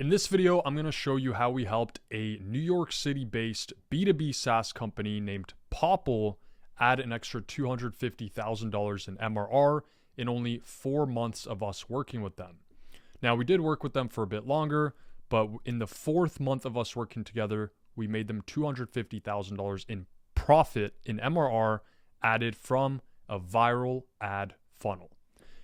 In this video, I'm going to show you how we helped a New York City-based B2B SaaS company named Popl add an extra $250,000 in MRR in only 4 months of us working with them. Now, we did work with them for a bit longer, but in the 4th month of us working together, we made them $250,000 in profit in MRR added from a viral ad funnel.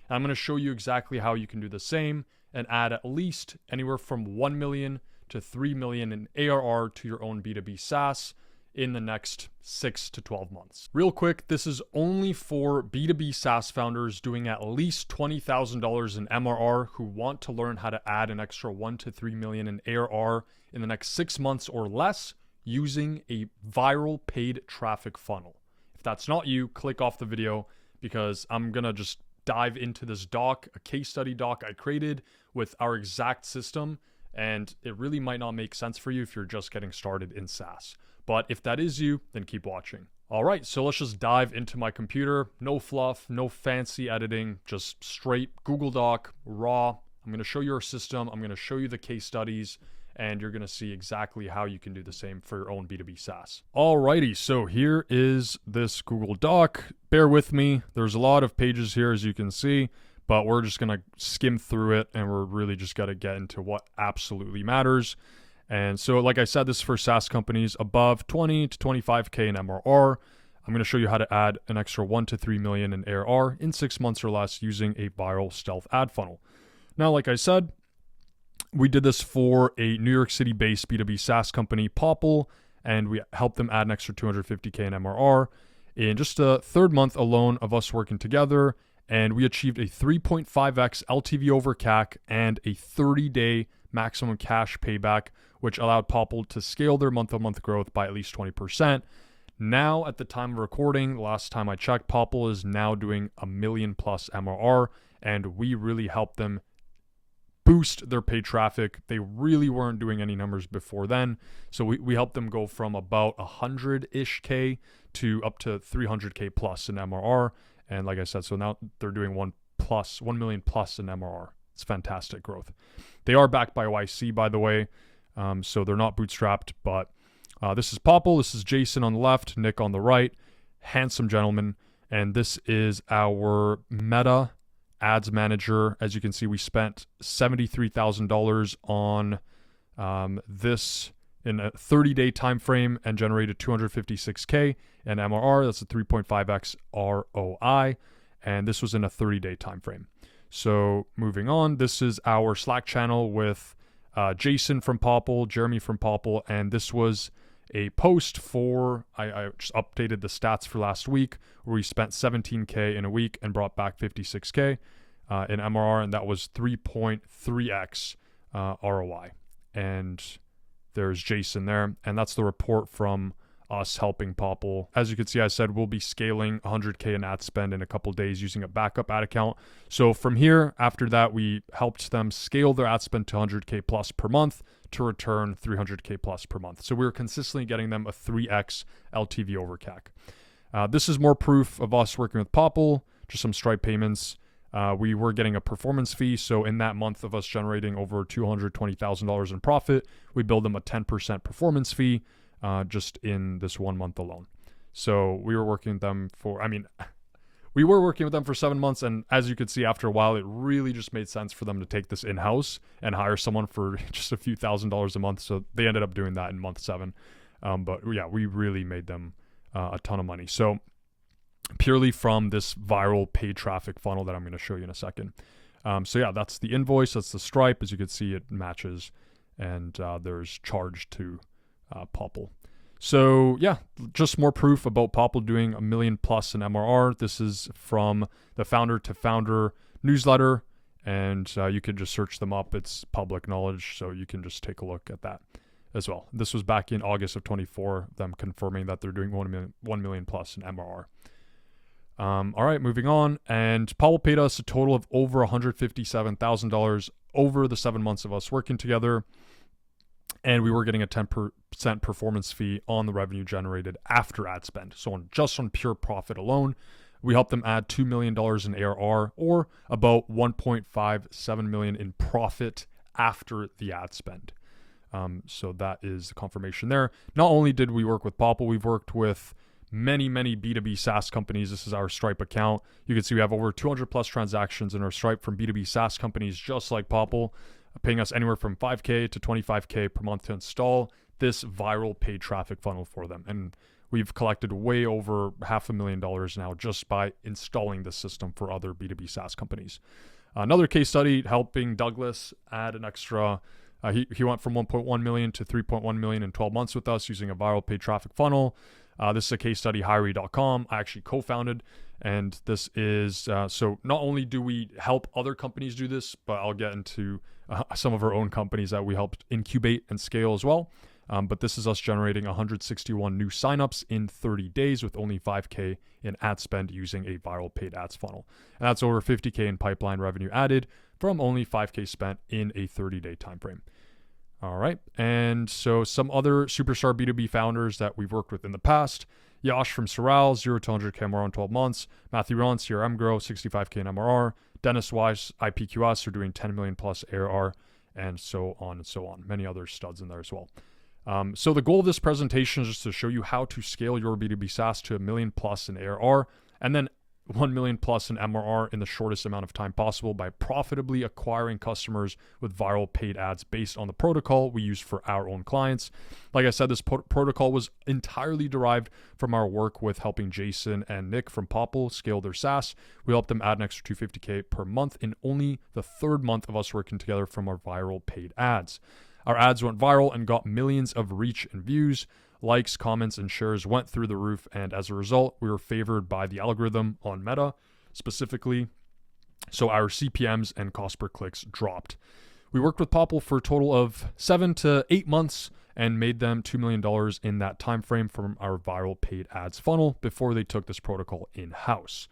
And I'm going to show you exactly how you can do the same and add at least anywhere from 1 million to 3 million in ARR to your own B2B SaaS in the next 6 to 12 months. Real quick, this is only for B2B SaaS founders doing at least $20,000 in MRR who want to learn how to add an extra 1 to 3 million in ARR in the next 6 months or less using a viral paid traffic funnel. If that's not you, click off the video because I'm gonna just dive into this doc, a case study doc I created with our exact system, and it really might not make sense for you if you're just getting started in SaaS. But if that is you, then keep watching. All right, so let's just dive into my computer. No fluff, no fancy editing, just straight Google Doc, raw. I'm gonna show you our system, I'm gonna show you the case studies, and you're gonna see exactly how you can do the same for your own B2B SaaS. Alrighty, so here is this Google Doc. Bear with me. There's a lot of pages here, as you can see, but we're just gonna skim through it, and we're really just gotta get into what absolutely matters. And so, like I said, this is for SaaS companies above 20 to 25K in MRR. I'm gonna show you how to add an extra 1 to 3 million in ARR in 6 months or less using a viral stealth ad funnel. Now, like I said, we did this for a New York City-based B2B SaaS company, Popl, and we helped them add an extra 250K in MRR in just the 3rd month alone of us working together, and we achieved a 3.5x LTV over CAC and a 30-day maximum cash payback, which allowed Popl to scale their month-on-month growth by at least 20%. Now, at the time of recording, the last time I checked, Popl is now doing $1 million plus MRR, and we really helped them boost their paid traffic. They really weren't doing any numbers before then. So we helped them go from about 100-ish K to up to 300K plus in MRR. And like I said, so now they're doing 1 million plus in MRR. It's fantastic growth. They are backed by YC, by the way. So they're not bootstrapped, but this is Popl. This is Jason on the left, Nick on the right, handsome gentleman. And this is our Meta Ads Manager. As you can see, we spent $73,000 on this in a 30-day time frame and generated 256K in MRR. That's a 3.5x ROI, and this was in a 30-day time frame. So moving on, this is our Slack channel with Jason from Popl, Jeremy from Popl, and this was a post for, I just updated the stats for last week, where we spent 17K in a week and brought back 56K in MRR, and that was 3.3x ROI. And there's Jason there, and that's the report from us helping Popl. As you can see, I said we'll be scaling 100K in ad spend in a couple days using a backup ad account. So from here, after that, we helped them scale their ad spend to 100K plus per month to return 300K plus per month. So we were consistently getting them a 3x LTV over CAC. This is more proof of us working with Popl, just some Stripe payments. We were getting a performance fee. So in that month of us generating over $220,000 in profit, we billed them a 10% performance fee just in this 1 month alone. So we were working with them for, we were working with them for 7 months. And as you could see, after a while, it really just made sense for them to take this in-house and hire someone for just a few $1,000s a month. So they ended up doing that in month 7. But yeah, we really made them a ton of money. So purely from this viral paid traffic funnel that I'm going to show you in a second. So yeah, that's the invoice. That's the Stripe. As you can see, it matches, and there's charge to Popl. So yeah, just more proof about Popl doing $1 million plus in MRR. This is from the Founder to Founder newsletter, and you can just search them up. It's public knowledge, so you can just take a look at that as well. This was back in August of 24, them confirming that they're doing 1 million plus in MRR. All right, moving on. And Popl paid us a total of over $157,000 over the 7 months of us working together. And we were getting a 10% performance fee on the revenue generated after ad spend. So just on pure profit alone, we helped them add $2 million in ARR, or about $1.57 million in profit after the ad spend. So that is the confirmation there. Not only did we work with Popl, we've worked with many B2B SaaS companies. This is our Stripe account. You can see we have over 200 plus transactions in our Stripe from B2B SaaS companies just like Popl, paying us anywhere from $5K to $25K per month to install this viral paid traffic funnel for them. And we've collected way over $500,000 now just by installing this system for other B2B SaaS companies. Another case study, helping Douglas add an extra, he went from 1.1 million to 3.1 million in 12 months with us using a viral paid traffic funnel. This is a case study, Hiree.com. I actually co-founded, and this is, so not only do we help other companies do this, but I'll get into some of our own companies that we helped incubate and scale as well. But this is us generating 161 new signups in 30 days with only 5K in ad spend using a viral paid ads funnel. And that's over 50K in pipeline revenue added from only 5K spent in a 30-day time frame. All right. And so some other superstar B2B founders that we've worked with in the past, Yash from Sorrel, 0 to 100K MRR in 12 months. Matthew Ron, CRM Grow, 65K in MRR. Dennis Wise, IPQS, are doing 10 million plus ARR, and so on and so on. Many other studs in there as well. So the goal of this presentation is just to show you how to scale your B2B SaaS to $1 million plus in ARR and then $1 million plus in MRR in the shortest amount of time possible by profitably acquiring customers with viral paid ads based on the protocol we use for our own clients. Like I said, this protocol was entirely derived from our work with helping Jason and Nick from Popl scale their SaaS. We helped them add an extra $250K per month in only the third month of us working together from our viral paid ads. Our ads went viral and got millions of reach and views. Likes, comments, and shares went through the roof, and as a result, we were favored by the algorithm on Meta specifically, so our CPMs and cost per clicks dropped. We worked with Popl for a total of 7 to 8 months and made them $2 million in that time frame from our viral paid ads funnel before they took this protocol in-house.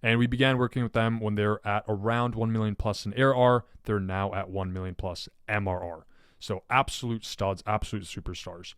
And we began working with them when they're at around 1 million plus in ARR. They're now at 1 million plus MRR. So absolute studs, absolute superstars.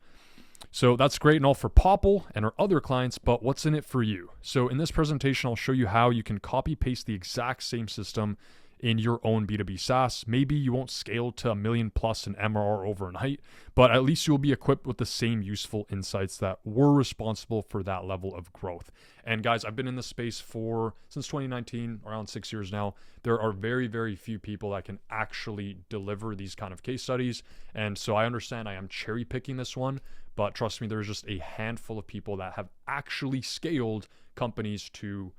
So that's great and all for Popl and our other clients, but what's in it for you? So in this presentation, I'll show you how you can copy paste the exact same system in your own B2B SaaS. Maybe you won't scale to $1 million plus in MRR overnight, but at least you'll be equipped with the same useful insights that were responsible for that level of growth. And guys, I've been in this space since 2019, around 6 years now. There are very, very few people that can actually deliver these kind of case studies. And so I understand I am cherry picking this one, but trust me, there's just a handful of people that have actually scaled companies to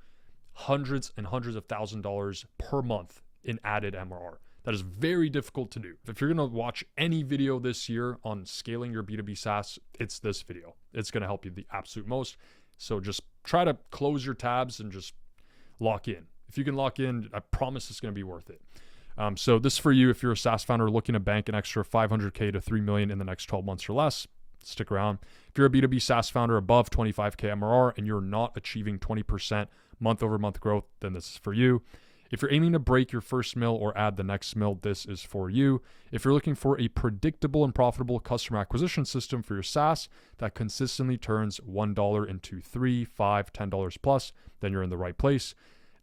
hundreds and hundreds of $1,000s per month in added MRR. That is very difficult to do. If you're going to watch any video this year on scaling your B2B SaaS, it's this video. It's going to help you the absolute most. So just try to close your tabs and just lock in. If you can lock in, I promise it's going to be worth it. So this is for you if you're a SaaS founder looking to bank an extra $500K to $3 million in the next 12 months or less. Stick around. If you're a B2B SaaS founder above 25K MRR and you're not achieving 20% month over month growth, then this is for you. If you're aiming to break your first mil or add the next mil, this is for you. If you're looking for a predictable and profitable customer acquisition system for your SaaS that consistently turns $1 into $3, $5, $10 plus, then you're in the right place.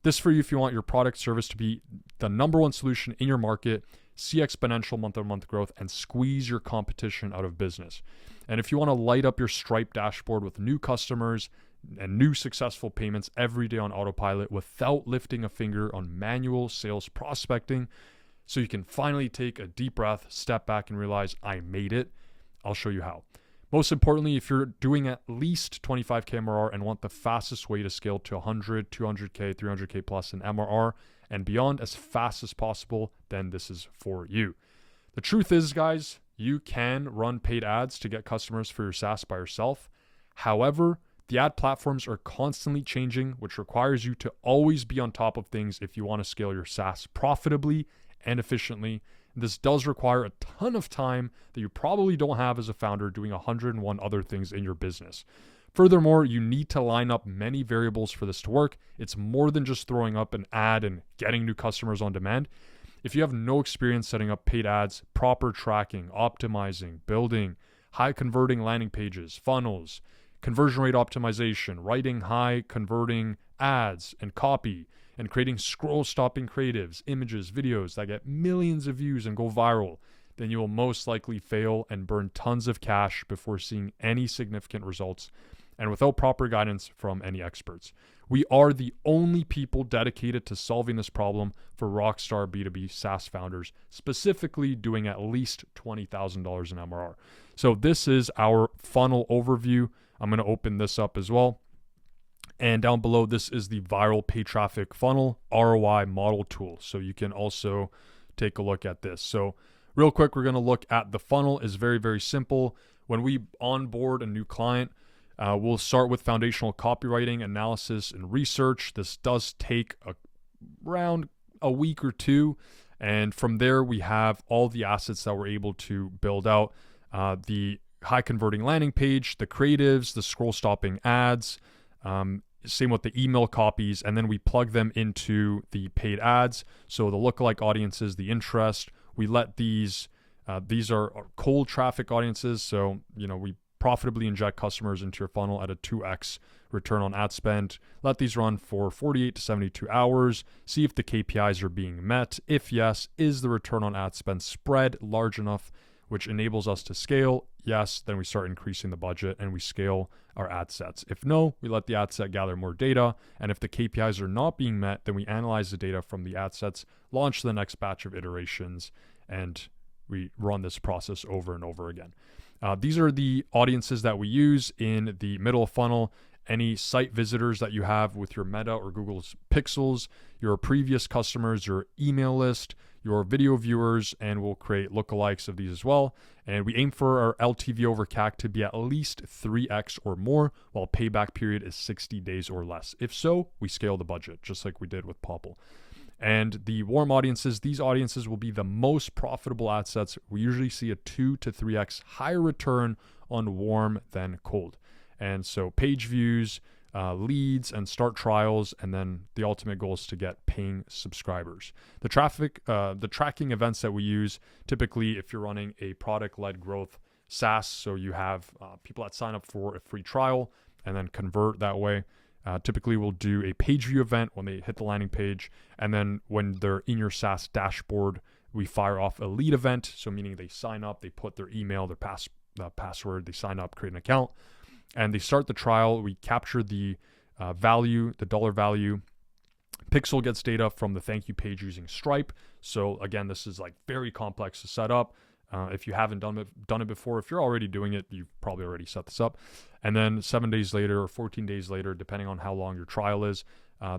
This is for you if you want your product service to be the number one solution in your market, see exponential month-over-month growth, and squeeze your competition out of business. And if you want to light up your Stripe dashboard with new customers and new successful payments every day on autopilot without lifting a finger on manual sales prospecting, so you can finally take a deep breath, step back, and realize I made it, I'll show you how. Most importantly, if you're doing at least 25K MRR and want the fastest way to scale to 100, 200K, 300K plus in MRR and beyond as fast as possible, then this is for you. The truth is, guys, you can run paid ads to get customers for your SaaS by yourself. However, the ad platforms are constantly changing, which requires you to always be on top of things if you want to scale your SaaS profitably and efficiently. This does require a ton of time that you probably don't have as a founder doing 101 other things in your business. Furthermore, you need to line up many variables for this to work. It's more than just throwing up an ad and getting new customers on demand. If you have no experience setting up paid ads, proper tracking, optimizing, building high converting landing pages, funnels, conversion rate optimization, writing high converting ads and copy, and creating scroll stopping creatives, images, videos that get millions of views and go viral, then you will most likely fail and burn tons of cash before seeing any significant results and without proper guidance from any experts. We are the only people dedicated to solving this problem for rockstar B2B SaaS founders, specifically doing at least $20,000 in MRR. So this is our funnel overview. I'm going to open this up as well. And down below, this is the viral paid traffic funnel ROI model tool. So you can also take a look at this. So real quick, we're going to look at the funnel. Is very, very simple. When we onboard a new client, we'll start with foundational copywriting, analysis, and research. This does take around a week or two. And from there, we have all the assets that we're able to build out. The high converting landing page, the creatives, the scroll stopping ads, same with the email copies, and then we plug them into the paid ads. So the lookalike audiences, the interest, we let these are cold traffic audiences. So, we profitably inject customers into your funnel at a 2x return on ad spend. Let these run for 48 to 72 hours. See if the KPIs are being met. If yes, is the return on ad spend spread large enough, which enables us to scale? Yes, then we start increasing the budget and we scale our ad sets. If no, we let the ad set gather more data. And if the KPIs are not being met, then we analyze the data from the ad sets, launch the next batch of iterations, and we run this process over and over again. These are the audiences that we use in the middle funnel. Any site visitors that you have with your Meta or Google's Pixels, your previous customers, your email list, your video viewers, and we'll create lookalikes of these as well. And we aim for our LTV over CAC to be at least 3x or more, while payback period is 60 days or less. If so, we scale the budget, just like we did with Popl. And the warm audiences, these audiences will be the most profitable ad sets. We usually see a 2 to 3x higher return on warm than cold. And so page views, leads, and start trials, and then the ultimate goal is to get paying subscribers. The tracking events that we use, typically if you're running a product-led growth SaaS, so you have people that sign up for a free trial and then convert that way. Typically, we'll do a page view event when they hit the landing page, and then when they're in your SaaS dashboard, we fire off a lead event, so meaning they sign up, they put their email, their password, they sign up, create an account, and they start the trial. We capture the value, the dollar value. Pixel gets data from the thank you page using Stripe. So again, this is like very complex to set up. If you haven't done it before, if you're already doing it, you've probably already set this up. And then 7 days later or 14 days later, depending on how long your trial is,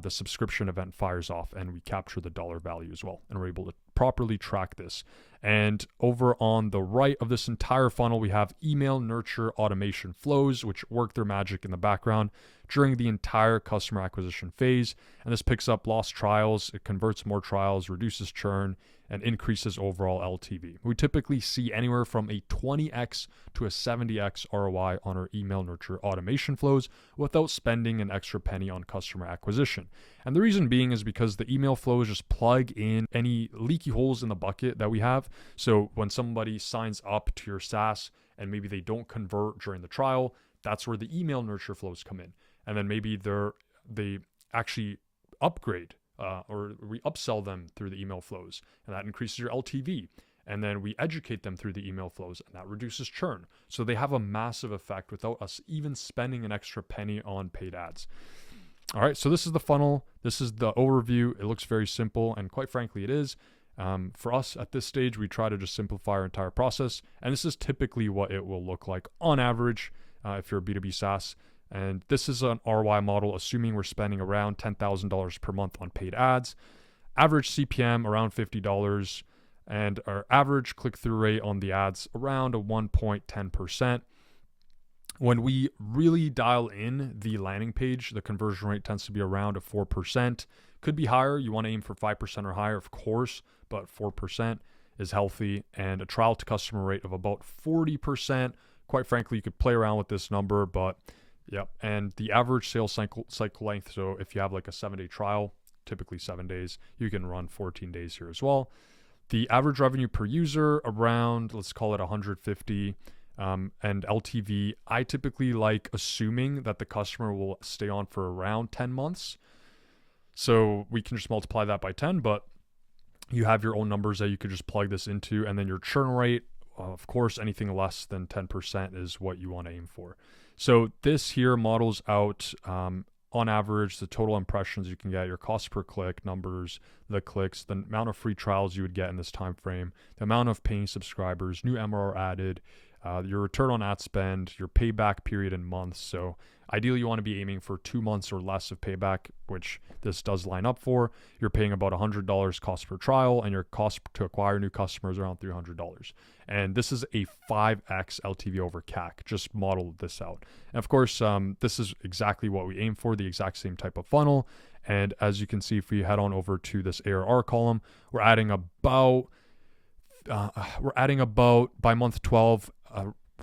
the subscription event fires off and we capture the dollar value as well. And we're able to properly track this. And over on the right of this entire funnel, we have email nurture automation flows, which work their magic in the background during the entire customer acquisition phase. And this picks up lost trials, it converts more trials, reduces churn, and increases overall LTV. We typically see anywhere from a 20x to a 70x ROI on our email nurture automation flows without spending an extra penny on customer acquisition. And the reason being is because the email flows just plug in any leaky holes in the bucket that we have. So when somebody signs up to your SaaS and maybe they don't convert during the trial, that's where the email nurture flows come in. And then maybe they actually upgrade or we upsell them through the email flows, and that increases your LTV. And then we educate them through the email flows, and that reduces churn. So they have a massive effect without us even spending an extra penny on paid ads. All right, so this is the funnel. This is the overview. It looks very simple, and quite frankly, it is. For us at this stage, we try to just simplify our entire process, and this is typically what it will look like on average if you're a B2B SaaS. And this is an ROI model, assuming we're spending around $10,000 per month on paid ads. Average CPM around $50, and our average click-through rate on the ads around a 1.10%. When we really dial in the landing page, the conversion rate tends to be around a 4%. Could be higher. You want to aim for 5% or higher, of course, but 4% is healthy. And a trial to customer rate of about 40%. Quite frankly, you could play around with this number, but yeah, and the average sales cycle length. So if you have like a 7-day trial, typically 7 days, you can run 14 days here as well. The average revenue per user around, let's call it 150, and LTV. I typically like assuming that the customer will stay on for around 10 months. So we can just multiply that by 10, but You have your own numbers that you could just plug this into, and then your churn rate, of course, anything less than 10% is what you want to aim for. So this here models out on average the total impressions you can get, your cost per click numbers, the clicks, the amount of free trials you would get in this time frame, the amount of paying subscribers, new MRR added, your return on ad spend, your payback period in months. So ideally you want to be aiming for 2 months or less of payback, which this does line up for. You're paying about $100 cost per trial, and your cost to acquire new customers around $300. And this is a 5x LTV over CAC. Just modeled this out. And of course, this is exactly what we aim for, the exact same type of funnel. And as you can see, if we head on over to this ARR column, we're adding about by month 12,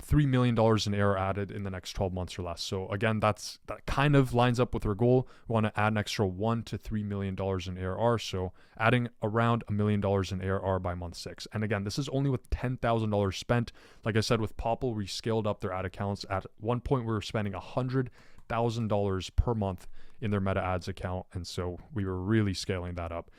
$3 million in ARR added in the next 12 months or less. So again, that kind of lines up with our goal. We want to add an extra $1 to $3 million in ARR. So adding around $1 million in ARR by month 6. And again, this is only with $10,000 spent. Like I said, with Popl, we scaled up their ad accounts. At one point, we were spending $100,000 per month in their Meta Ads account. And so we were really scaling that up.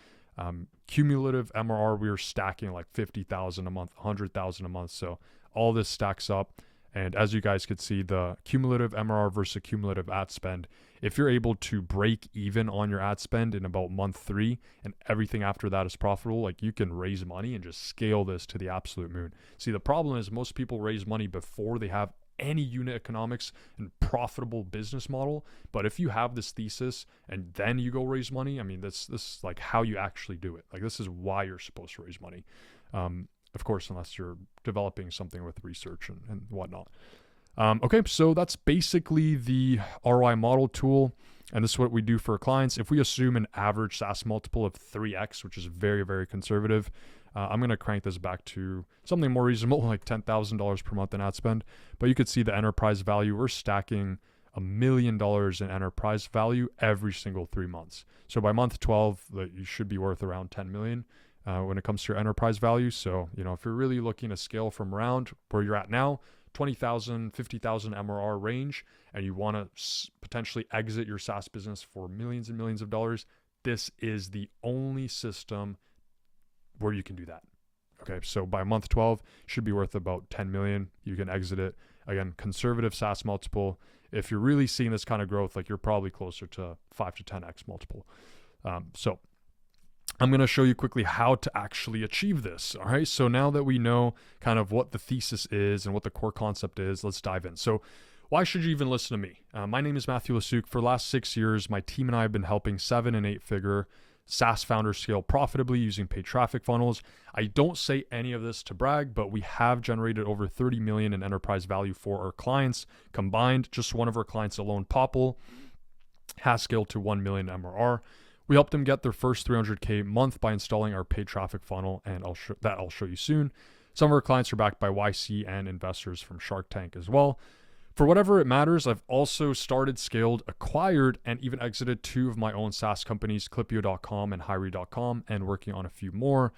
Cumulative MRR, we were stacking like 50,000 a month, 100,000 a month. So all this stacks up. And as you guys could see, the cumulative MRR versus cumulative ad spend, if you're able to break even on your ad spend in about month 3 and everything after that is profitable, like you can raise money and just scale this to the absolute moon. See, the problem is most people raise money before they have any unit economics and profitable business model. But if you have this thesis and then you go raise money, I mean, this is like how you actually do it. Like this is why you're supposed to raise money. Of course, unless you're developing something with research and whatnot. Okay, so that's basically the ROI model tool. And this is what we do for our clients. If we assume an average SaaS multiple of 3x, which is very, very conservative, I'm going to crank this back to something more reasonable, like $10,000 per month in ad spend. But you could see the enterprise value. We're stacking $1 million in enterprise value every single 3 months. So by month 12, you should be worth around 10 million when it comes to your enterprise value. So, if you're really looking to scale from around where you're at now, 20,000, 50,000 MRR range, and you want to potentially exit your SaaS business for millions and millions of dollars, this is the only system where you can do that. Okay, so by month 12, should be worth about 10 million. You can exit it. Again, conservative SaaS multiple. If you're really seeing this kind of growth, like you're probably closer to 5 to 10x multiple. So I'm going to show you quickly how to actually achieve this. All right, so now that we know kind of what the thesis is and what the core concept is, let's dive in. So why should you even listen to me? My name is Matthew Lesiuk. For the last 6 years, my team and I have been helping 7- and 8-figure SaaS founders scale profitably using paid traffic funnels. I don't say any of this to brag, but we have generated over 30 million in enterprise value for our clients. Combined, just one of our clients alone, Popl, has scaled to 1 million MRR. We helped them get their first 300K month by installing our paid traffic funnel, and I'll show you soon. Some of our clients are backed by YC and investors from Shark Tank as well. For whatever it matters, I've also started, scaled, acquired, and even exited 2 of my own SaaS companies, Clipio.com and Hiry.com, and working on a few more.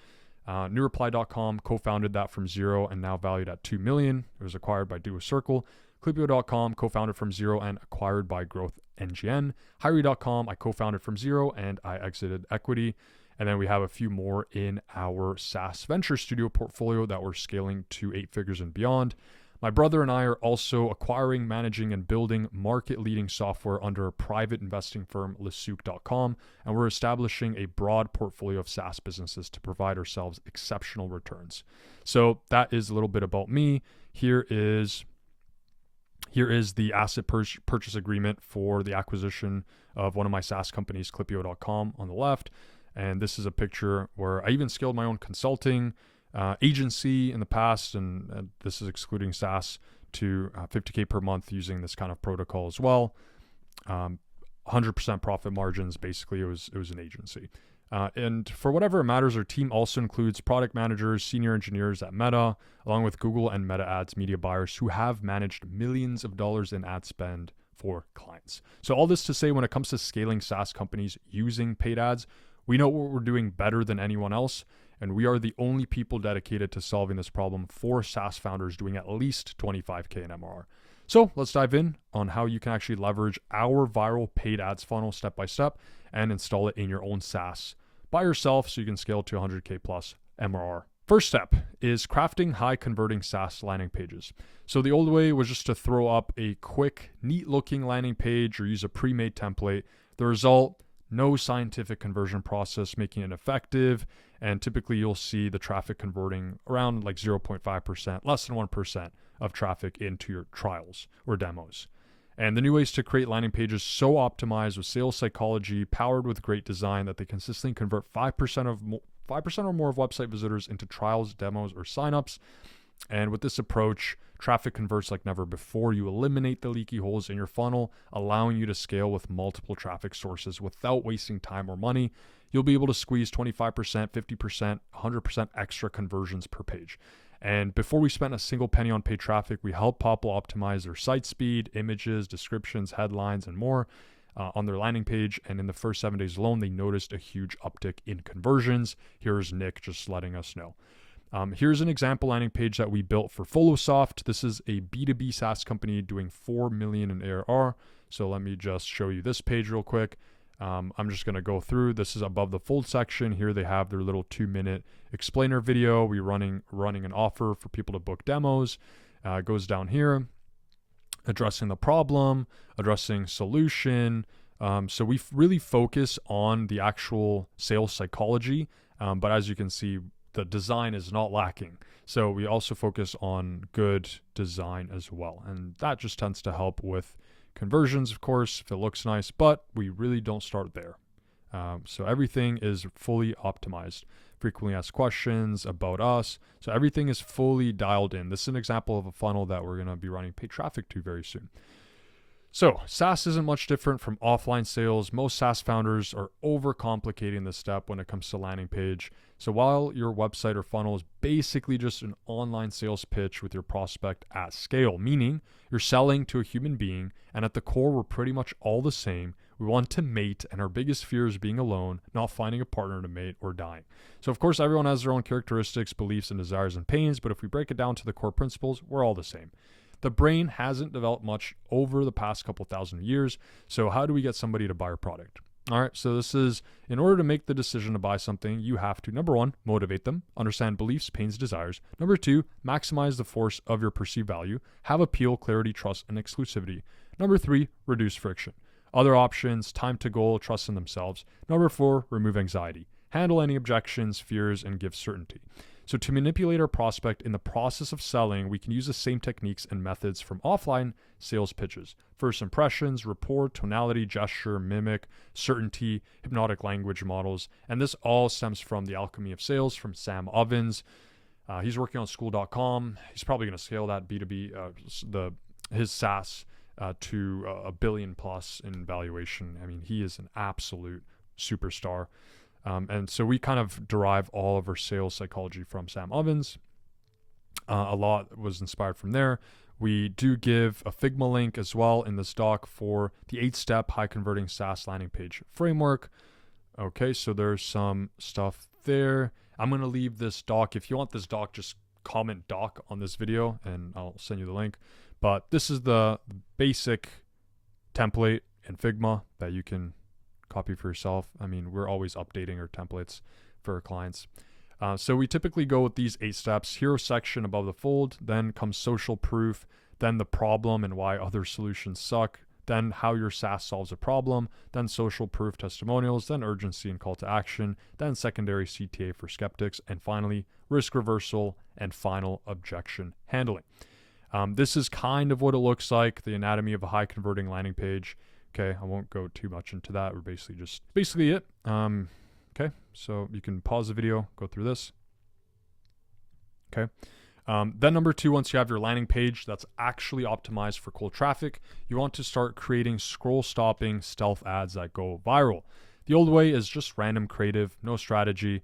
NewReply.com, co-founded that from 0 and now valued at 2 million. It was acquired by DuoCircle. Clipio.com, co-founded from 0 and acquired by Growth NGN. Hiry.com, I co-founded from 0 and I exited equity. And then we have a few more in our SaaS Venture Studio portfolio that we're scaling to 8 figures and beyond. My brother and I are also acquiring, managing, and building market-leading software under a private investing firm, Lesiuk.com, and we're establishing a broad portfolio of SaaS businesses to provide ourselves exceptional returns. So that is a little bit about me. Here is the asset purchase agreement for the acquisition of one of my SaaS companies, Clipio.com, on the left. And this is a picture where I even scaled my own consulting agency in the past, and this is excluding SaaS, to $50K per month using this kind of protocol as well. 100% profit margins. Basically, it was an agency. And for whatever it matters, our team also includes product managers, senior engineers at Meta, along with Google and Meta Ads media buyers who have managed millions of dollars in ad spend for clients. So all this to say, when it comes to scaling SaaS companies using paid ads, we know what we're doing better than anyone else. And we are the only people dedicated to solving this problem for SaaS founders doing at least 25K in MRR. So let's dive in on how you can actually leverage our viral paid ads funnel step by step and install it in your own SaaS by yourself so you can scale to 100K plus MRR. First step is crafting high converting SaaS landing pages. So the old way was just to throw up a quick, neat looking landing page or use a pre-made template. The result, no scientific conversion process, making it effective. And typically you'll see the traffic converting around like 0.5%, less than 1% of traffic into your trials or demos. And the new way is to create landing pages so optimized with sales psychology, powered with great design that they consistently convert 5% or more of website visitors into trials, demos, or signups. And with this approach, traffic converts like never before. You eliminate the leaky holes in your funnel, allowing you to scale with multiple traffic sources without wasting time or money. You'll be able to squeeze 25%, 50%, 100% extra conversions per page. And before we spent a single penny on paid traffic, we helped Popl optimize their site speed, images, descriptions, headlines, and more on their landing page. And in the first 7 days alone, they noticed a huge uptick in conversions. Here's Nick just letting us know. Here's an example landing page that we built for Follosoft. This is a B2B SaaS company doing $4 million in ARR. So let me just show you this page real quick. I'm just going to go through. This is above the fold section. Here they have their little 2-minute explainer video. We're running an offer for people to book demos. It goes down here, addressing the problem, addressing solution. So we really focus on the actual sales psychology. But as you can see, the design is not lacking. So we also focus on good design as well. And that just tends to help with conversions, of course, if it looks nice, but we really don't start there. So everything is fully optimized. Frequently asked questions about us. So everything is fully dialed in. This is an example of a funnel that we're going to be running paid traffic to very soon. So SaaS isn't much different from offline sales. Most SaaS founders are overcomplicating this step when it comes to landing page. So while your website or funnel is basically just an online sales pitch with your prospect at scale, meaning you're selling to a human being, and at the core, we're pretty much all the same. We want to mate, and our biggest fear is being alone, not finding a partner to mate, or dying. So of course, everyone has their own characteristics, beliefs, and desires and pains, but if we break it down to the core principles, we're all the same. The brain hasn't developed much over the past couple thousand years. So how do we get somebody to buy our product? All right. So this is, in order to make the decision to buy something, you have to, number one, motivate them, understand beliefs, pains, desires. Number two, maximize the force of your perceived value, have appeal, clarity, trust, and exclusivity. Number three, reduce friction. Other options, time to goal, trust in themselves. Number four, remove anxiety, handle any objections, fears, and give certainty. So to manipulate our prospect in the process of selling, we can use the same techniques and methods from offline sales pitches. First impressions, rapport, tonality, gesture, mimic, certainty, hypnotic language models. And this all stems from The Alchemy of Sales from Sam Ovens. He's working on school.com. He's probably going to scale that B2B, his SaaS to $1 billion plus in valuation. I mean, he is an absolute superstar. And so we kind of derive all of our sales psychology from Sam Ovens. A lot was inspired from there. We do give a Figma link as well in this doc for the 8-step high converting SaaS landing page framework. Okay, so there's some stuff there. I'm going to leave this doc. If you want this doc, just comment doc on this video and I'll send you the link. But this is the basic template in Figma that you can copy for yourself. I mean, we're always updating our templates for our clients. So we typically go with these 8 steps. Hero section above the fold, then comes social proof, then the problem and why other solutions suck, then how your SaaS solves a problem, then social proof testimonials, then urgency and call to action, then secondary CTA for skeptics, and finally risk reversal and final objection handling. This is kind of what it looks like, the anatomy of a high converting landing page. Okay, I won't go too much into that. We're basically it. Okay, so you can pause the video, go through this. Okay. Then number 2, once you have your landing page that's actually optimized for cold traffic, you want to start creating scroll stopping stealth ads that go viral. The old way is just random creative, no strategy.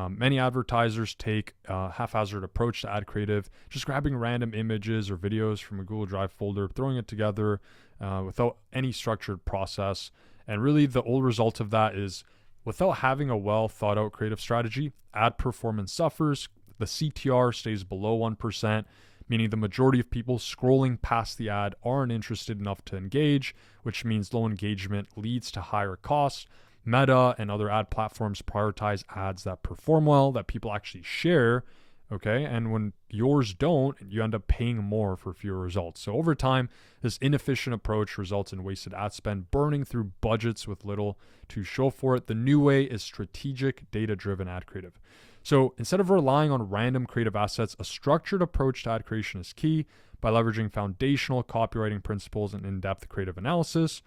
Many advertisers take a haphazard approach to ad creative, just grabbing random images or videos from a Google Drive folder, throwing it together without any structured process. And really the old result of that is, without having a well thought out creative strategy, ad performance suffers. The CTR stays below 1%, meaning the majority of people scrolling past the ad aren't interested enough to engage, which means low engagement leads to higher costs. Meta and other ad platforms prioritize ads that perform well, that people actually share. Okay. And when yours don't, you end up paying more for fewer results. So over time, this inefficient approach results in wasted ad spend, burning through budgets with little to show for it. The new way is strategic, data-driven ad creative. So instead of relying on random creative assets, a structured approach to ad creation is key. By leveraging foundational copywriting principles and in-depth creative analysis,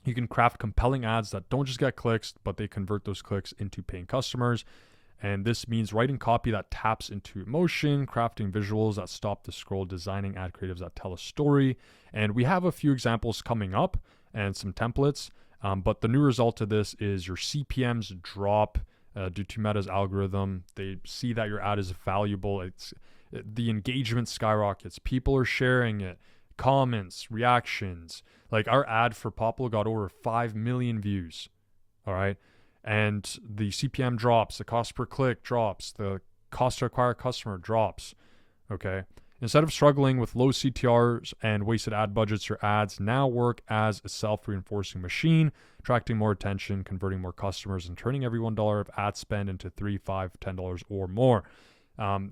you can craft compelling ads that don't just get clicks, but they convert those clicks into paying customers. And this means writing copy that taps into emotion, crafting visuals that stop the scroll, designing ad creatives that tell a story. And we have a few examples coming up and some templates. But the new result of this is your CPMs drop due to Meta's algorithm. They see that your ad is valuable. The engagement skyrockets. People are sharing it. Comments, reactions. Like our ad for Popl got over 5 million views. All right. And the CPM drops, the cost per click drops, the cost to acquire a customer drops. Okay. Instead of struggling with low CTRs and wasted ad budgets, your ads now work as a self-reinforcing machine, attracting more attention, converting more customers, and turning every $1 of ad spend into $3, $5, $10 or more.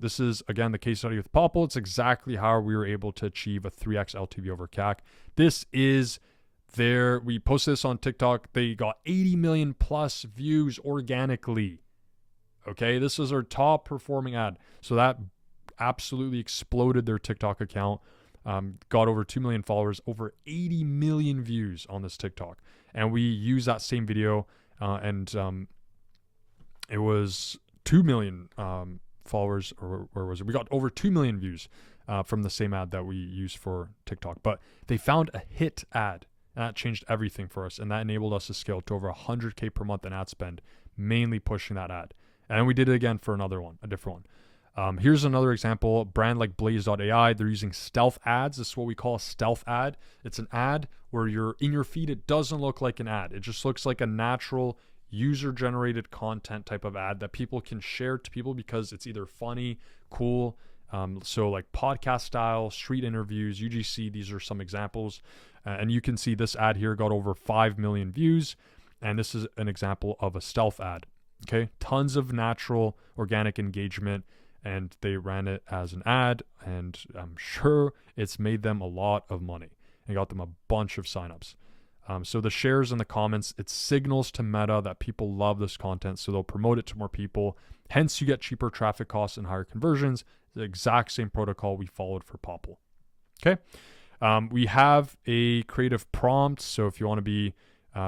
This is, again, the case study with Popl. It's exactly how we were able to achieve a 3x LTV over CAC. This is we posted this on TikTok. They got 80 million plus views organically. Okay, this is our top performing ad. So that absolutely exploded their TikTok account. Got over 2 million followers, over 80 million views on this TikTok. And we used that same video and it was 2 million followers, or where was it? We got over 2 million views from the same ad that we used for TikTok. But they found a hit ad. And that changed everything for us. And that enabled us to scale to over 100K per month in ad spend, mainly pushing that ad. And we did it again for another one, a different one. Here's another example. A brand like Blaze.ai, they're using stealth ads. This is what we call a stealth ad. It's an ad where you're in your feed. It doesn't look like an ad. It just looks like a natural user-generated content type of ad that people can share to people because it's either funny, cool. So like podcast style, street interviews, UGC, these are some examples. And you can see this ad here got over 5 million views. And this is an example of a stealth ad. Okay. Tons of natural organic engagement. And they ran it as an ad. And I'm sure it's made them a lot of money and got them a bunch of signups. So the shares and the comments, it signals to Meta that people love this content. So they'll promote it to more people. Hence, you get cheaper traffic costs and higher conversions. The exact same protocol we followed for Popl. Okay. We have a creative prompt. So if you want to be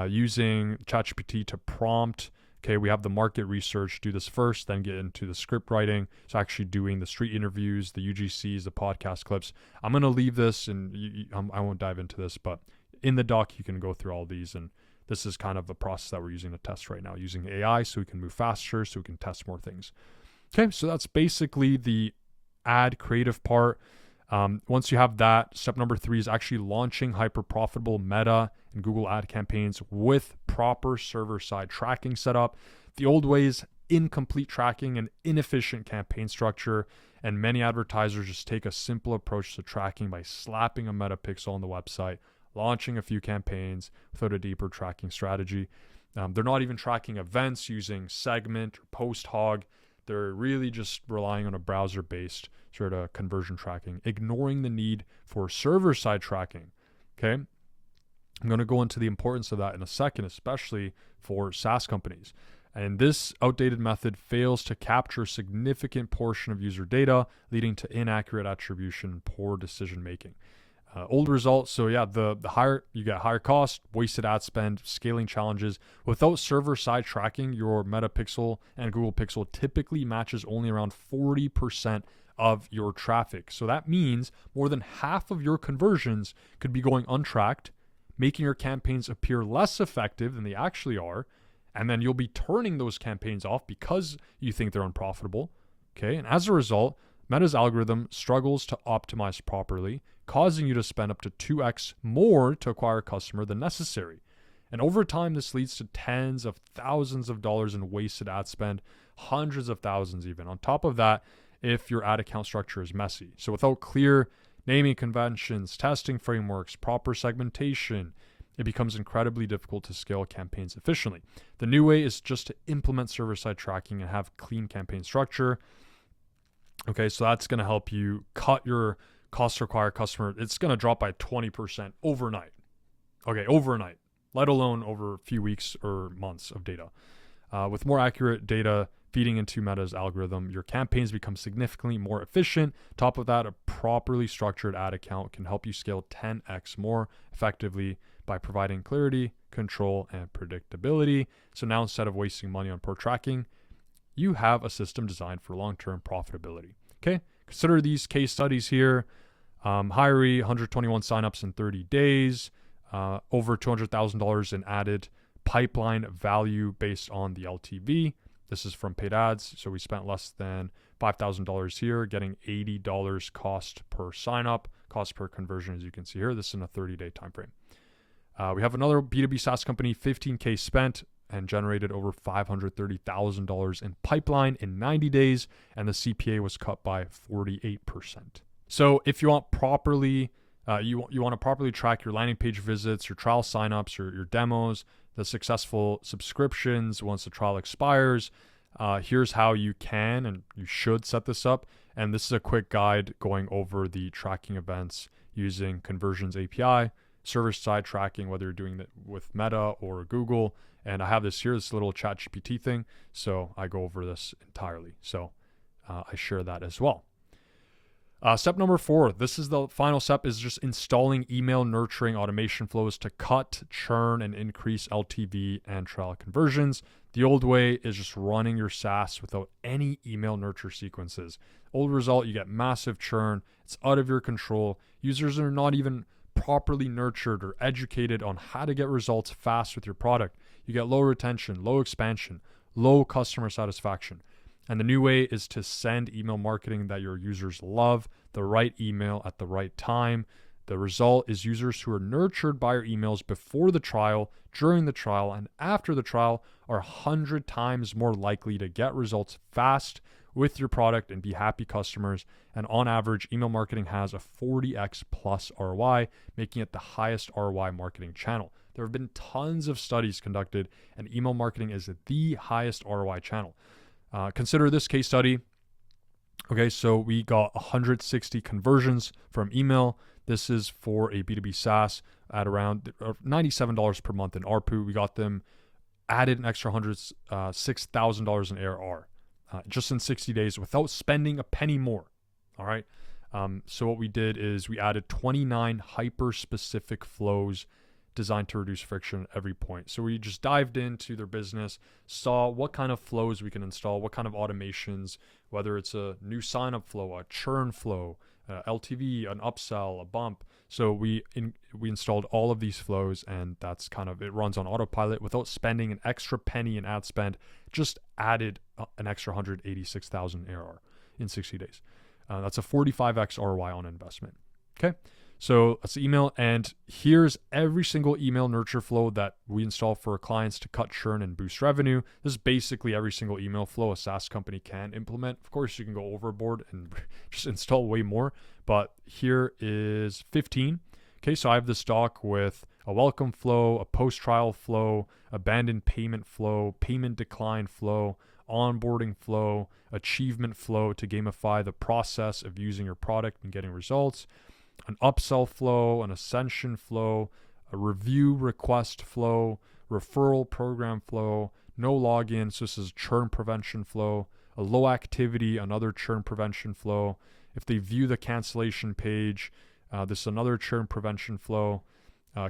using ChatGPT to prompt, okay, we have the market research. Do this first, then get into the script writing. So actually doing the street interviews, the UGCs, the podcast clips. I'm going to leave this and I won't dive into this, but in the doc, you can go through all these. And this is kind of the process that we're using to test right now, using AI so we can move faster, so we can test more things. Okay, so that's basically the ad creative part. Once you have that, step number 3 is actually launching hyper profitable Meta and Google ad campaigns with proper server-side tracking setup. The old way is incomplete tracking and inefficient campaign structure, and many advertisers just take a simple approach to tracking by slapping a Meta pixel on the website, launching a few campaigns without a deeper tracking strategy. They're not even tracking events using Segment or Post Hog. They're really just relying on a browser-based sort of conversion tracking, ignoring the need for server-side tracking. Okay, I'm going to go into the importance of that in a second, especially for SaaS companies. And this outdated method fails to capture a significant portion of user data, leading to inaccurate attribution and poor decision-making. Old results. So yeah, the higher you get, higher cost, wasted ad spend, scaling challenges. Without server-side tracking, your Meta Pixel and Google Pixel typically matches only around 40% of your traffic. So that means more than half of your conversions could be going untracked, making your campaigns appear less effective than they actually are. And then you'll be turning those campaigns off because you think they're unprofitable. Okay. And as a result, Meta's algorithm struggles to optimize properly, causing you to spend up to 2x more to acquire a customer than necessary. And over time, this leads to tens of thousands of dollars in wasted ad spend, hundreds of thousands even. On top of that, if your ad account structure is messy. So without clear naming conventions, testing frameworks, proper segmentation, it becomes incredibly difficult to scale campaigns efficiently. The new way is just to implement server-side tracking and have clean campaign structure. Okay, so that's going to help you cut your cost to acquire customer. It's going to drop by 20% overnight. Okay, overnight, let alone over a few weeks or months of data. With more accurate data feeding into Meta's algorithm, your campaigns become significantly more efficient. Top of that, a properly structured ad account can help you scale 10x more effectively by providing clarity, control, and predictability. So now instead of wasting money on poor tracking, you have a system designed for long-term profitability. Okay, consider these case studies here. Hiree, 121 signups in 30 days, over $200,000 in added pipeline value based on the LTV. This is from paid ads. So we spent less than $5,000 here, getting $80 cost per signup, cost per conversion, as you can see here. This is in a 30-day time frame. We have another B2B SaaS company, 15K spent and generated over $530,000 in pipeline in 90 days, and the CPA was cut by 48%. So if you want properly, you want to properly track your landing page visits, your trial signups, your demos, the successful subscriptions once the trial expires, here's how you can and you should set this up. And this is a quick guide going over the tracking events using Conversions API, server-side tracking, whether you're doing that with Meta or Google. And I have this here, this little ChatGPT thing. So I go over this entirely. So I share that as well. Step number 4, this is the final step, is just installing email nurturing automation flows to cut churn and increase LTV and trial conversions. The old way is just running your SaaS without any email nurture sequences. Old result, you get massive churn. It's out of your control. Users are not even properly nurtured or educated on how to get results fast with your product. You get low retention, low expansion, low customer satisfaction. And the new way is to send email marketing that your users love, the right email at the right time. The result is users who are nurtured by your emails before the trial, during the trial, and after the trial are 100 times more likely to get results fast with your product and be happy customers. And on average, email marketing has a 40x plus ROI, making it the highest ROI marketing channel. There have been tons of studies conducted, and email marketing is the highest ROI channel. Consider this case study. Okay, so we got 160 conversions from email. This is for a B2B SaaS at around $97 per month in ARPU. We got them added an extra $6,000 in ARR just in 60 days without spending a penny more. All right. So what we did is we added 29 hyper-specific flows designed to reduce friction at every point. So we just dived into their business, saw what kind of flows we can install, what kind of automations, whether it's a new sign-up flow, a churn flow, LTV, an upsell, a bump. So we installed all of these flows, and that's kind of, it runs on autopilot without spending an extra penny in ad spend, just added an extra 186,000 ARR in 60 days. That's a 45x ROI on investment. Okay. So that's the email, and here's every single email nurture flow that we install for our clients to cut churn and boost revenue. This is basically every single email flow a SaaS company can implement. Of course, you can go overboard and just install way more, but here is 15. Okay, so I have this doc with a welcome flow, a post-trial flow, abandoned payment flow, payment decline flow, onboarding flow, achievement flow to gamify the process of using your product and getting results, an upsell flow, an ascension flow, a review request flow, referral program flow, no login, so this is churn prevention flow, a low activity, another churn prevention flow. If they view the cancellation page, this is another churn prevention flow,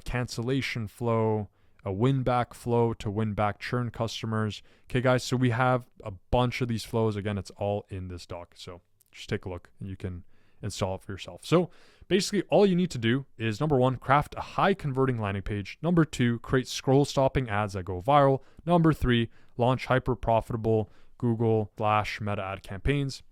cancellation flow, a win back flow to win back churn customers. Okay, guys, so we have a bunch of these flows. Again, it's all in this doc. So just take a look and you can install it for yourself. So basically all you need to do is, number 1, craft a high converting landing page. Number 2, create scroll stopping ads that go viral. Number 3, launch hyper profitable Google/Meta ad campaigns.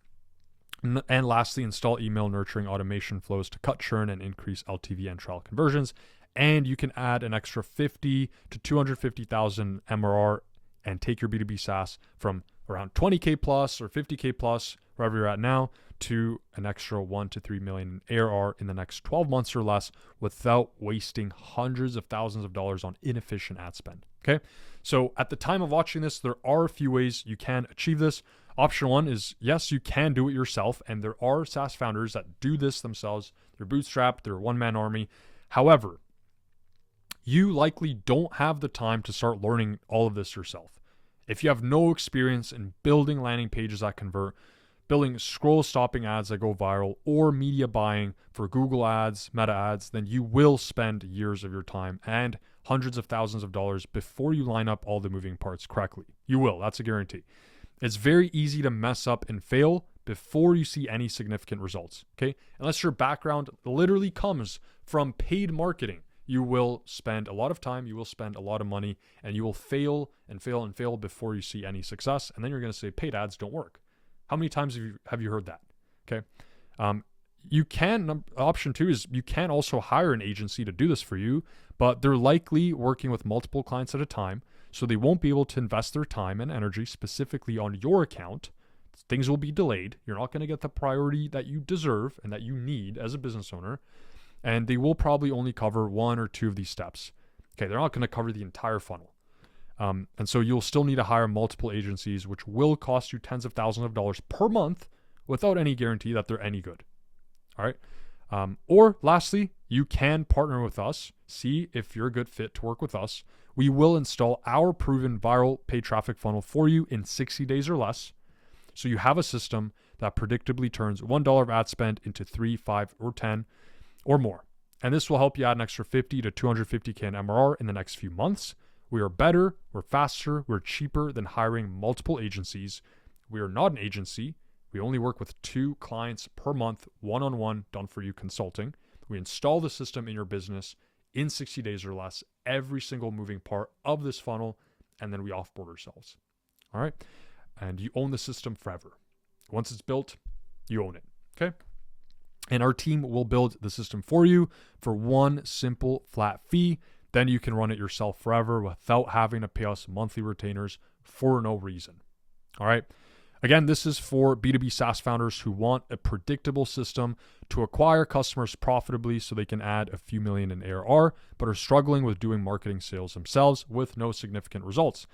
And lastly, install email nurturing automation flows to cut churn and increase LTV and trial conversions. And you can add an extra 50 to 250,000 MRR and take your B2B SaaS from around 20K plus or 50K plus, wherever you're at now, to an extra 1 to 3 million in ARR in the next 12 months or less without wasting hundreds of thousands of dollars on inefficient ad spend. Okay. So at the time of watching this, there are a few ways you can achieve this. Option one is, yes, you can do it yourself. And there are SaaS founders that do this themselves. They're bootstrapped, they're a one-man army. However, you likely don't have the time to start learning all of this yourself. If you have no experience in building landing pages that convert, building scroll stopping ads that go viral, or media buying for Google ads, Meta ads, then you will spend years of your time and hundreds of thousands of dollars before you line up all the moving parts correctly. You will, that's a guarantee. It's very easy to mess up and fail before you see any significant results, okay? Unless your background literally comes from paid marketing, you will spend a lot of time, you will spend a lot of money, and you will fail and fail and fail before you see any success. And then you're going to say paid ads don't work. How many times have you heard that? Okay. You can, option two is you can also hire an agency to do this for you, but they're likely working with multiple clients at a time. So they won't be able to invest their time and energy specifically on your account. Things will be delayed. You're not going to get the priority that you deserve and that you need as a business owner. And they will probably only cover one or two of these steps. Okay. They're not going to cover the entire funnel. And so you'll still need to hire multiple agencies, which will cost you tens of thousands of dollars per month without any guarantee that they're any good. All right. Or lastly, you can partner with us, see if you're a good fit to work with us. We will install our proven viral paid traffic funnel for you in 60 days or less. So you have a system that predictably turns $1 of ad spend into 3, 5, or 10 or more. And this will help you add an extra 50 to 250K in MRR in the next few months. We are better, we're faster, we're cheaper than hiring multiple agencies. We are not an agency. We only work with 2 clients per month, one-on-one, done for you consulting. We install the system in your business in 60 days or less, every single moving part of this funnel, and then we offboard ourselves. All right. And you own the system forever. Once it's built, you own it. Okay. And our team will build the system for you for one simple flat fee. Then you can run it yourself forever without having to pay us monthly retainers for no reason. All right. Again, this is for B2B SaaS founders who want a predictable system to acquire customers profitably so they can add a few million in ARR, but are struggling with doing marketing sales themselves with no significant results.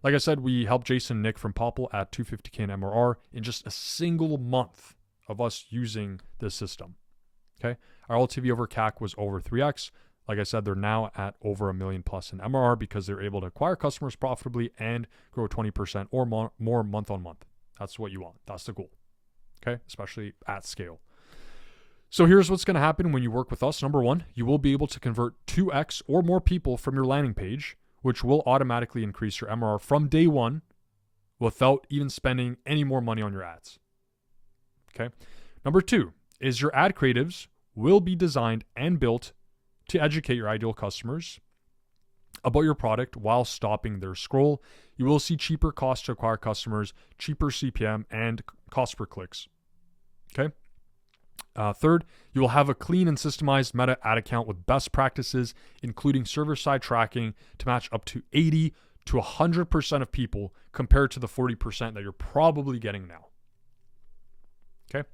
Like I said, we helped Jason and Nick from Popl add 250K in MRR in just a single month of us using this system. Okay. Our LTV over CAC was over 3x. Like I said, they're now at over $1 million plus in MRR because they're able to acquire customers profitably and grow 20% or more month on month. That's what you want. That's the goal. Okay. Especially at scale. So here's what's going to happen when you work with us. Number one, you will be able to convert 2x or more people from your landing page, which will automatically increase your MRR from day one without even spending any more money on your ads. Okay. Number two is your ad creatives will be designed and built to educate your ideal customers about your product while stopping their scroll. You will see cheaper cost to acquire customers, cheaper CPM, and cost per clicks. Okay. Third, you will have a clean and systemized Meta ad account with best practices, including server-side tracking to match up to 80 to 100% of people compared to the 40% that you're probably getting now. Okay.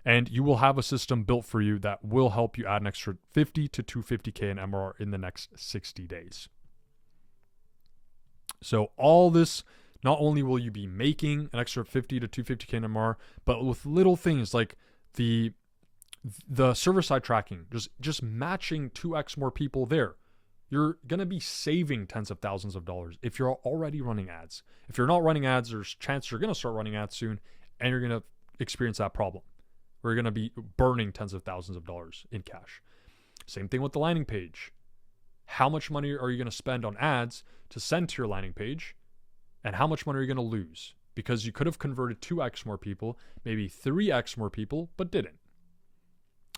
And you will have a system built for you that will help you add an extra 50 to 250K in MRR in the next 60 days. So all this, not only will you be making an extra 50 to 250K in MRR, but with little things like the server-side tracking, just matching 2x more people there. You're going to be saving tens of thousands of dollars if you're already running ads. If you're not running ads, there's a chance you're going to start running ads soon and you're going to experience that problem. We're going to be burning tens of thousands of dollars in cash. Same thing with the landing page. How much money are you going to spend on ads to send to your landing page? And how much money are you going to lose? Because you could have converted 2x more people, maybe 3x more people, but didn't.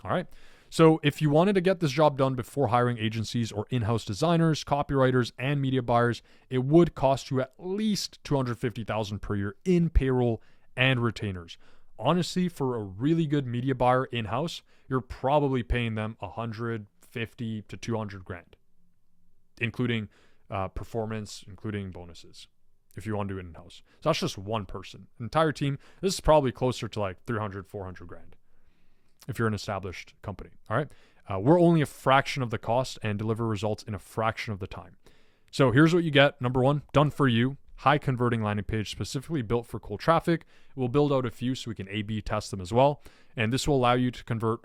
All right. So if you wanted to get this job done before hiring agencies or in-house designers, copywriters, and media buyers, it would cost you at least $250,000 per year in payroll and retainers. Honestly, for a really good media buyer in-house, you're probably paying them $150 to $200,000, including performance, including bonuses. if you want to do it in-house. So that's just one person. Entire team, this is probably closer to like 300, 400 grand if you're an established company. All right. We're only a fraction of the cost and deliver results in a fraction of the time. So here's what you get. Number one, done for you, high converting landing page specifically built for cold traffic. We'll build out a few so we can A/B test them as well. And this will allow you to convert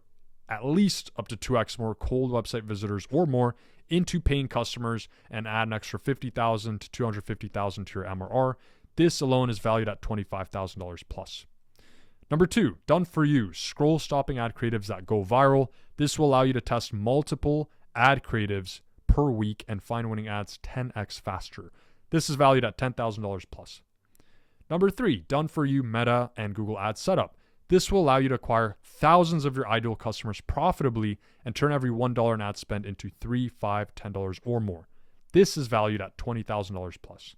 at least up to 2x more cold website visitors or more into paying customers and add an extra $50,000 to $250,000 to your MRR. This alone is valued at $25,000 plus. Number two, done for you, scroll stopping ad creatives that go viral. This will allow you to test multiple ad creatives per week and find winning ads 10x faster. This is valued at $10,000 plus. Number three, done for you Meta and Google Ads setup. This will allow you to acquire thousands of your ideal customers profitably and turn every $1 in ad spend into $3, $5, $10 or more. This is valued at $20,000 plus.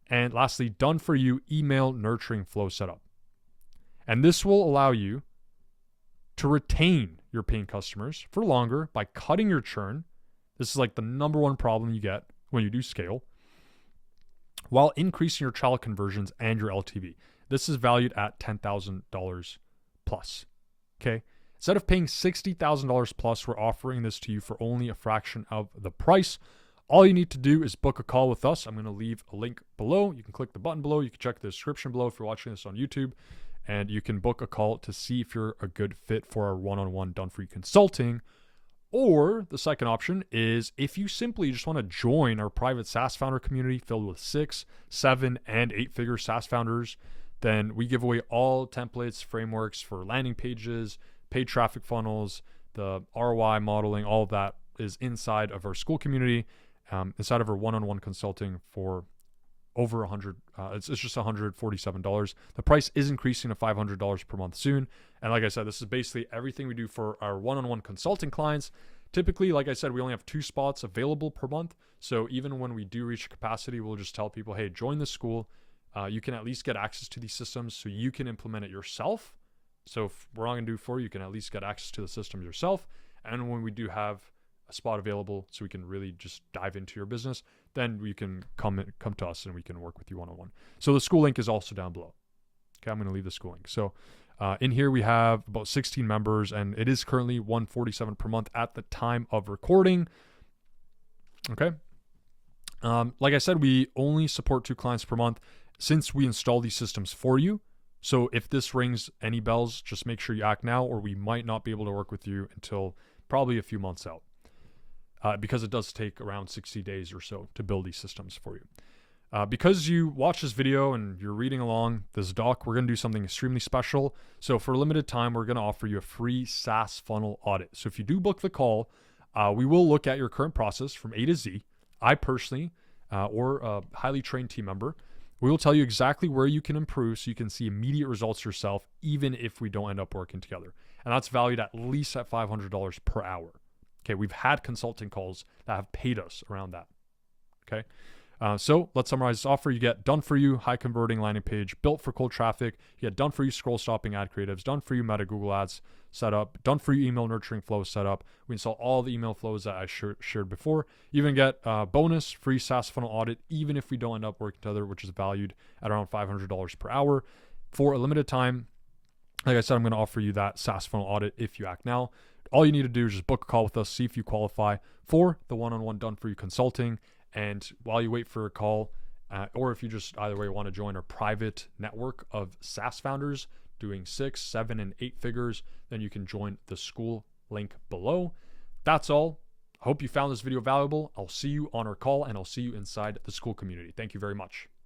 And lastly, done for you email nurturing flow setup. And this will allow you to retain your paying customers for longer by cutting your churn. This is like the number one problem you get when you do scale, while increasing your trial conversions and your LTV. This is valued at $10,000 plus. Okay. Instead of paying $60,000 plus, we're offering this to you for only a fraction of the price. All you need to do is book a call with us. I'm going to leave a link below. You can click the button below. You can check the description below if you're watching this on YouTube. And you can book a call to see if you're a good fit for our one-on-one done-for-you consulting. Or the second option is if you simply just want to join our private SaaS founder community filled with 6, 7, and 8-figure SaaS founders, then we give away all templates, frameworks for landing pages, paid traffic funnels, the ROI modeling, all of that is inside of our school community, inside of our one-on-one consulting for over it's just $147. The price is increasing to $500 per month soon. And like I said, this is basically everything we do for our one-on-one consulting clients. Typically, like I said, we only have 2 spots available per month. So even when we do reach capacity, we'll just tell people, hey, join the school. You can at least get access to these systems so you can implement it yourself. So if we're not going to do it for you, you can at least get access to the systems yourself. And when we do have a spot available so we can really just dive into your business, then we can come to us and we can work with you one-on-one. So the school link is also down below. Okay, I'm going to leave the school link. So in here we have about 16 members and it is currently $147 per month at the time of recording. Okay. Like I said, we only support 2 clients per month since we install these systems for you. So if this rings any bells, just make sure you act now or we might not be able to work with you until probably a few months out. Because it does take around 60 days or so to build these systems for you. Because you watch this video and you're reading along this doc, we're going to do something extremely special. So for a limited time, we're going to offer you a free SaaS funnel audit. So if you do book the call, we will look at your current process from A to Z. I personally, or a highly trained team member, we will tell you exactly where you can improve so you can see immediate results yourself, even if we don't end up working together. And that's valued at least at $500 per hour. Okay, we've had consulting calls that have paid us around that. Okay, so let's summarize this offer. You get done for you, high converting landing page built for cold traffic. You get done for you scroll stopping ad creatives, done for you Meta Google Ads setup, done for you email nurturing flow setup. We install all the email flows that I shared before. You even get bonus free SaaS funnel audit, even if we don't end up working together, which is valued at around $500 per hour for a limited time. Like I said, I'm going to offer you that SaaS funnel audit if you act now. All you need to do is just book a call with us, see if you qualify for the one-on-one done for you consulting. And while you wait for a call, or if you just either way want to join our private network of SaaS founders doing 6, 7, and 8 figures, then you can join the school link below. That's all. I hope you found this video valuable. I'll see you on our call and I'll see you inside the school community. Thank you very much.